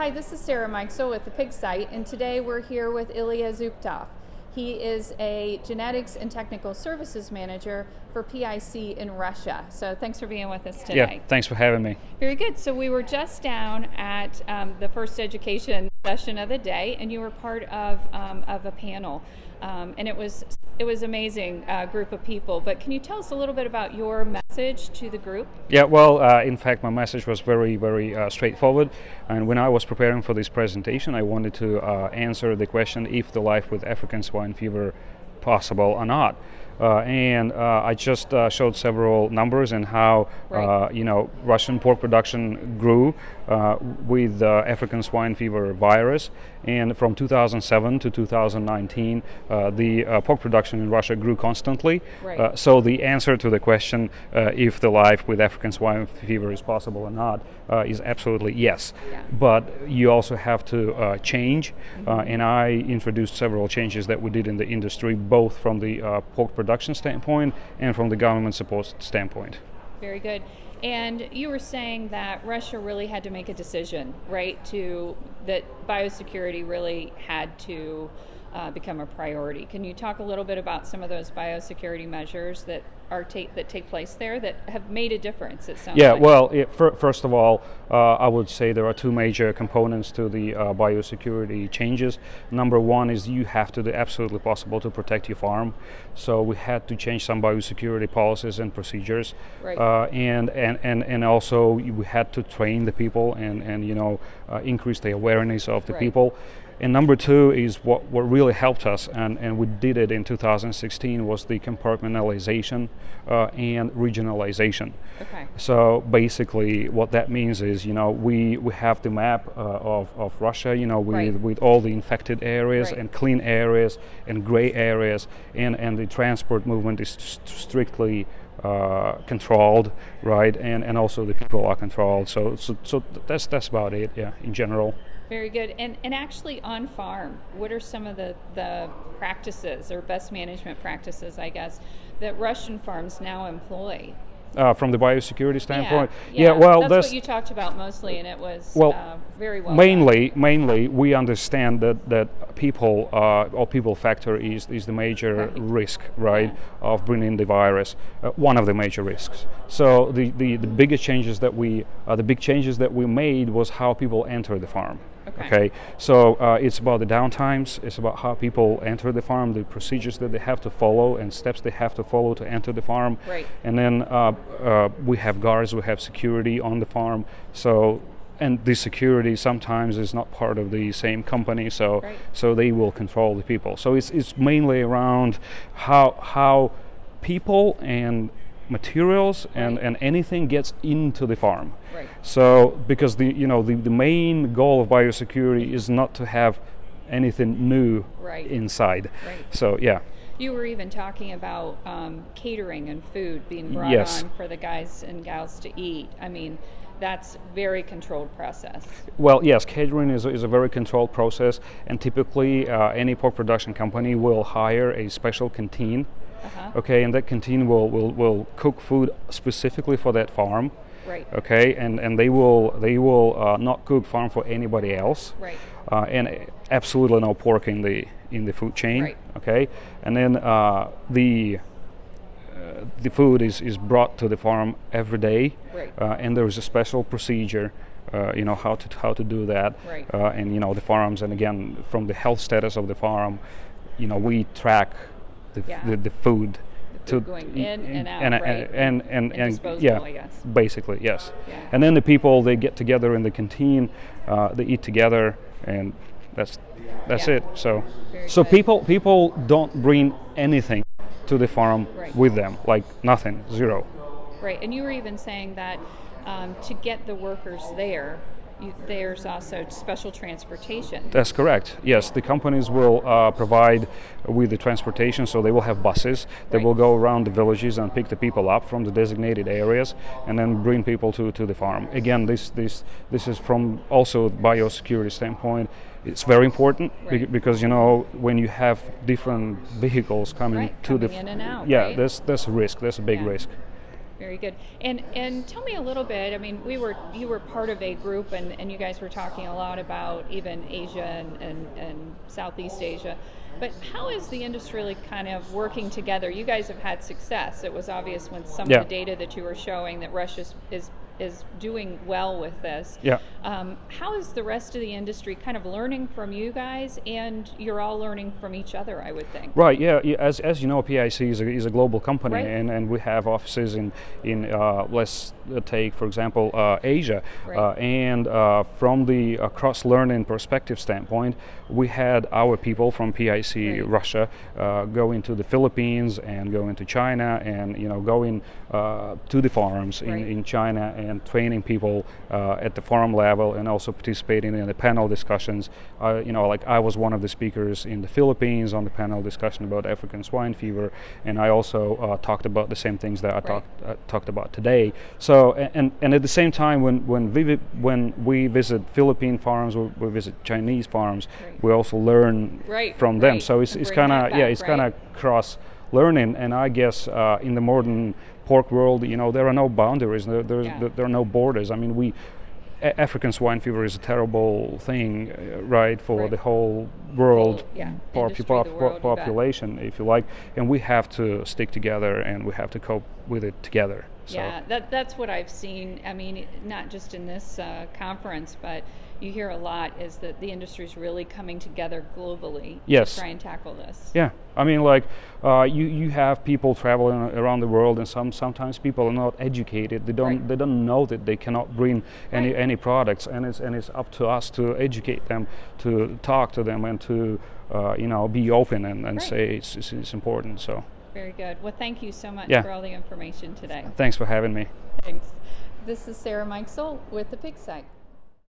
Hi, this is Sarah Meixel with the Pig Site, and today we're here with Ilya Zubtov. He is a Genetics and Technical Services Manager for PIC in Russia. So thanks for being with us today. Yeah, thanks for having me. Very good. So we were just down at the first education session of the day, and you were part of a panel, and it was amazing group of people. But can you tell us a little bit about your message to the group? Yeah, well, in fact, my message was very straightforward. And when I was preparing for this presentation, I wanted to answer the question if the life with African swine fever possible or not. And I just showed several numbers and how Russian pork production grew with African swine fever virus. And from 2007 to 2019, the pork production in Russia grew constantly. Right. So the answer to the question if the life with African swine fever is possible or not is absolutely yes. Yeah. But you also have to change. And I introduced several changes that we did in the industry, both from the pork production standpoint and from the government support standpoint. Very good. And you were saying that Russia really had to make a decision, right? That biosecurity really had to become a priority. Can you talk a little bit about some of those biosecurity measures that take place there that have made a difference? It sounds Yeah, like. well, first of all, I would say there are two major components to the biosecurity changes. Number one is you have to do absolutely possible to protect your farm. So we had to change some biosecurity policies and procedures, Right. And also we had to train the people and increase the awareness of the Right. people. And number two is what really helped us, and we did it in 2016, was the compartmentalization and regionalization. Okay. So basically what that means is, we have the map of Russia, Right. with all the infected areas Right. and clean areas and gray areas, and the transport movement is strictly controlled, right? And also the people are controlled. So that's about it, yeah, in general. Very good. And actually on farm, what are some of the practices or best management practices, I guess, that Russian farms now employ? From the biosecurity standpoint, well, that's what you talked about mostly, and it was very well done. Mainly, we understand that people or people factor is the major Right. risk, right, Yeah. of bringing the virus. One of the major risks. So the biggest changes that the big changes that we made was how people enter the farm. Okay. So it's about the downtimes, it's about how people enter the farm, the procedures that they have to follow and steps they have to follow to enter the farm. Right. And then we have guards, we have security on the farm. And the security sometimes is not part of the same company, so Right. so they will control the people. So it's mainly around how people and materials and anything gets into the farm. Right. So because the main goal of biosecurity is not to have anything new Right. inside. Right. So yeah. You were even talking about catering and food being brought Yes. on for the guys and gals to eat. I mean, that's very controlled process. Well, yes, catering is a very controlled process, and typically any pork production company will hire a special canteen. Uh-huh. Okay, and that canteen will cook food specifically for that farm. Right. Okay, and they will not cook farm for anybody else. Right. And absolutely no pork in the food chain. Right. Okay, and then the food is brought to the farm every day. Right. And there is a special procedure. How to do that. Right. And the farms, and again from the health status of the farm, we track the food. The food going in and out, right? And disposable, yeah, I guess. basically yes. Yeah. And then the people, they get together in the canteen, they eat together, and that's Yeah. it. So Very so good. people don't bring anything to the farm Right. with them, like nothing, zero. Right, and you were even saying that to get the workers there, there's also special transportation. That's correct. Yes, the companies will provide with the transportation, so they will have buses that Right. will go around the villages and pick the people up from the designated areas, and then bring people to the farm. Again, this is from also biosecurity standpoint. It's very important Right. because when you have different vehicles coming Right, to coming in and out, yeah, right? there's a risk. There's a big Yeah. risk. Very good. And tell me a little bit. I mean, you were part of a group, and you guys were talking a lot about even Asia and Southeast Asia. But how is the industry like kind of working together? You guys have had success. It was obvious when some Yeah. of the data that you were showing that Russia is doing well with this. Yeah. How is the rest of the industry kind of learning from you guys, and you're all learning from each other, I would think. Right. Yeah. As you know, PIC is a global company, Right. and we have offices in let's take for example Asia, Right. and from the cross learning perspective standpoint, we had our people from PIC Right. Russia go into the Philippines and go into China, and going to the farms Right. in China and training people at the farm level, and also participating in the panel discussions. Like I was one of the speakers in the Philippines on the panel discussion about African swine fever, and I also talked about the same things that I Right. talked about today. So, and at the same time, when we visit Philippine farms, or we visit Chinese farms, Right. we also learn Right, from them. right. So it's And bring kind that of yeah, back, it's kind of right? cross learning. And I guess in the modern pork world, there are no boundaries. Yeah. There are no borders. I mean, African swine fever is a terrible thing, right, for Right. the whole world, Yeah, industry, the world, you bet. population, if you like, and we have to stick together, and we have to cope with it together. So. Yeah, that's what I've seen. I mean, not just in this conference, but you hear a lot is that the industry's really coming together globally Yes. to try and tackle this. Yeah, I mean, like you have people traveling around the world, and sometimes people are not educated. Right. They don't know that they cannot bring Right. any products, and it's up to us to educate them, to talk to them, and to be open and Right. say it's important. So Very good. Well, thank you so much Yeah. for all the information today. thanks for having me. Thanks. This is Sarah Mikesel with the Pig Site.